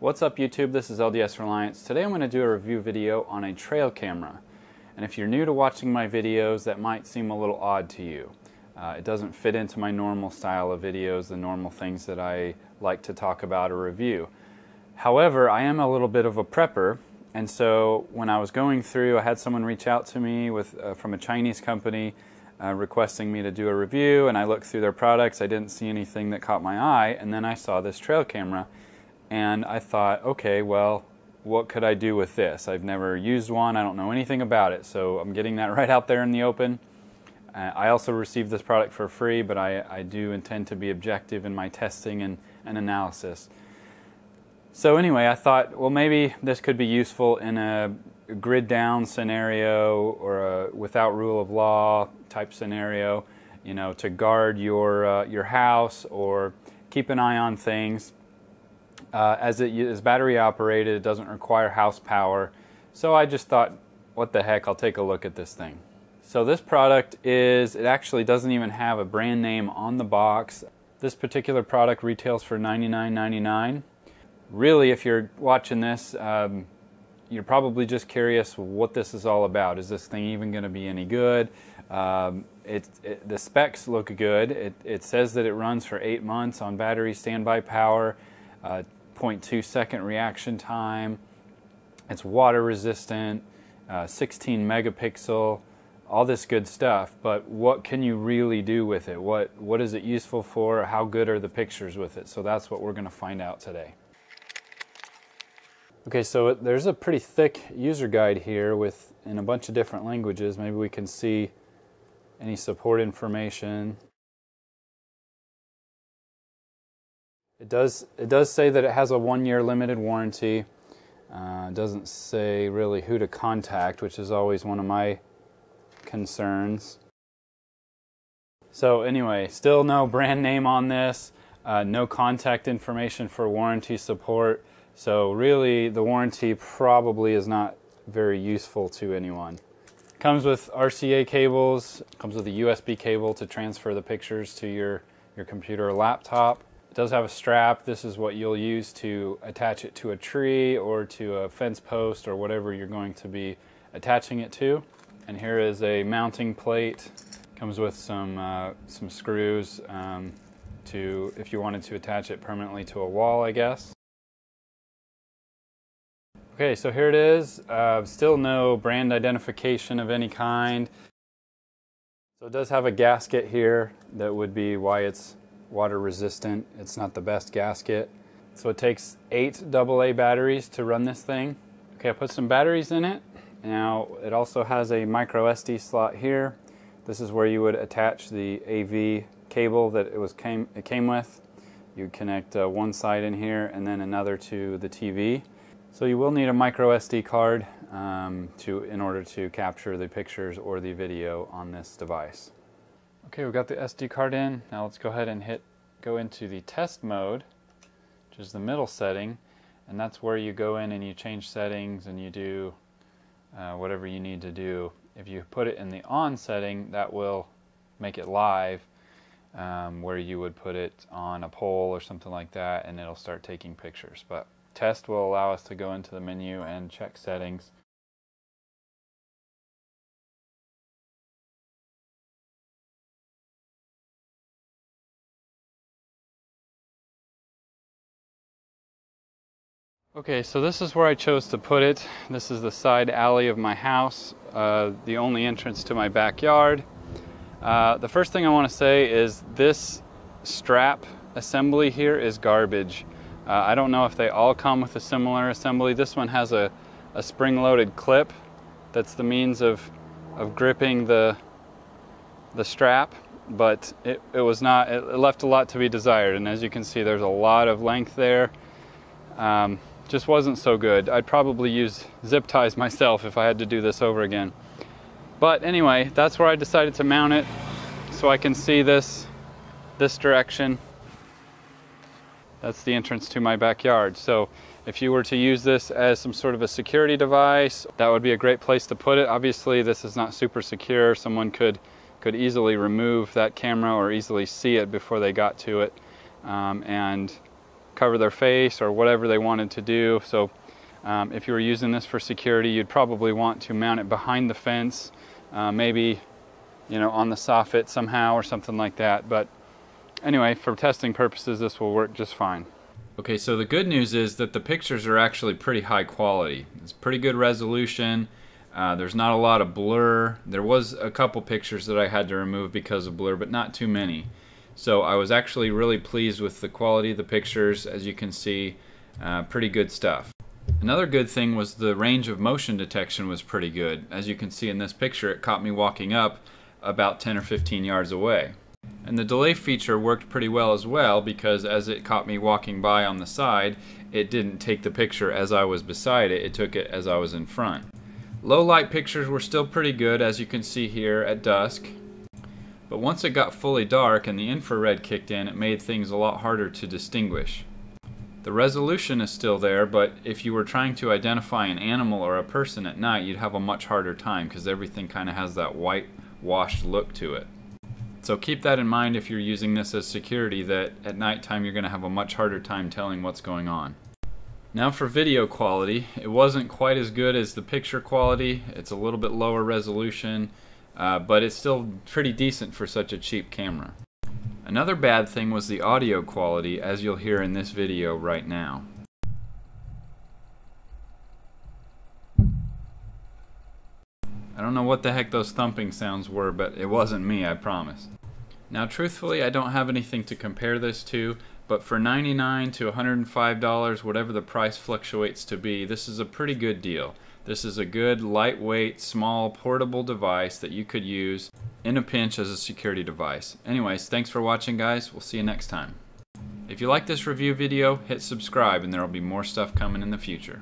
What's up YouTube, this is LDS Reliance. Today I'm going to do a review video on a trail camera. And if you're new to watching my videos, that might seem a little odd to you. It doesn't fit into my normal style of videos, the normal things that I like to talk about or review. However, I am a little bit of a prepper, and so when I was going through, I had someone reach out to me from a Chinese company requesting me to do a review, and I looked through their products. I didn't see anything that caught my eye, and then I saw this trail camera. And I thought, okay, well, what could I do with this? I've never used one. I don't know anything about it. So I'm getting that right out there in the open. I also received this product for free, but I do intend to be objective in my testing and analysis. So anyway, I thought, well, maybe this could be useful in a grid down scenario or a without rule of law type scenario, you know, to guard your house or keep an eye on things. As it is battery operated, it doesn't require house power. So I just thought, what the heck, I'll take a look at this thing. So this product it actually doesn't even have a brand name on the box. This particular product retails for $99.99. Really, if you're watching this, you're probably just curious what this is all about. Is this thing even going to be any good? The specs look good. It says that it runs for 8 months on battery standby power. 0.2 second reaction time. It's water resistant, 16 megapixel, all this good stuff. But what can you really do with it? What is it useful for? How good are the pictures with it? So that's what we're going to find out today. Okay, so there's a pretty thick user guide here in a bunch of different languages. Maybe we can see any support information. It does say that it has a 1-year limited warranty. It doesn't say really who to contact, which is always one of my concerns. So anyway, still no brand name on this, no contact information for warranty support. So really the warranty probably is not very useful to anyone. Comes with RCA cables, comes with a USB cable to transfer the pictures to your computer or laptop. It does have a strap. This is what you'll use to attach it to a tree or to a fence post or whatever you're going to be attaching it to. And here is a mounting plate. Comes with some screws if you wanted to attach it permanently to a wall, I guess. Okay, so here it is. Still no brand identification of any kind. So it does have a gasket here. That would be why it's water resistant. It's not the best gasket. So it takes 8 AA batteries to run this thing. Okay, I put some batteries in it. Now it also has a micro SD slot here. This is where you would attach the AV cable that it came with. You connect one side in here and then another to the TV. So you will need a micro SD card in order to capture the pictures or the video on this device. Okay, we've got the SD card in. Now let's go ahead and go into the test mode, which is the middle setting, and that's where you go in and you change settings and you do whatever you need to do. If you put it in the on setting, that will make it live, where you would put it on a pole or something like that, and it'll start taking pictures. But test will allow us to go into the menu and check settings. Okay, so this is where I chose to put it. This is the side alley of my house, the only entrance to my backyard. The first thing I want to say is this strap assembly here is garbage. I don't know if they all come with a similar assembly. This one has a spring-loaded clip that's the means of gripping the strap, but it left a lot to be desired, and as you can see there's a lot of length there. Just wasn't so good. I'd probably use zip ties myself if I had to do this over again. But anyway, that's where I decided to mount it so I can see this direction. That's the entrance to my backyard. So if you were to use this as some sort of a security device, that would be a great place to put it. Obviously this is not super secure. Someone could easily remove that camera or easily see it before they got to it and cover their face or whatever they wanted to do. So if you were using this for security, you'd probably want to mount it behind the fence, maybe, you know, on the soffit somehow or something like that. But anyway, for testing purposes, this will work just fine. Okay, so the good news is that the pictures are actually pretty high quality. It's pretty good resolution. There's not a lot of blur. There was a couple pictures that I had to remove because of blur, but not too many. So I was actually really pleased with the quality of the pictures. As you can see, pretty good stuff. Another good thing was the range of motion detection was pretty good. As you can see in this picture, it caught me walking up about 10 or 15 yards away. And the delay feature worked pretty well as well, because as it caught me walking by on the side, it didn't take the picture as I was beside it, it took it as I was in front. Low light pictures were still pretty good, as you can see here at dusk. But once it got fully dark and the infrared kicked in, it made things a lot harder to distinguish. The resolution is still there, but if you were trying to identify an animal or a person at night, you'd have a much harder time because everything kind of has that whitewashed look to it. So keep that in mind if you're using this as security, that at nighttime you're going to have a much harder time telling what's going on. Now for video quality, it wasn't quite as good as the picture quality. It's a little bit lower resolution, but it's still pretty decent for such a cheap camera. Another bad thing was the audio quality, as you'll hear in this video right now. I don't know what the heck those thumping sounds were, but it wasn't me, I promise. Now truthfully, I don't have anything to compare this to, but for $99 to $105, whatever the price fluctuates to be, this is a pretty good deal. This is a good, lightweight, small, portable device that you could use in a pinch as a security device. Anyways, thanks for watching, guys. We'll see you next time. If you like this review video, hit subscribe and there will be more stuff coming in the future.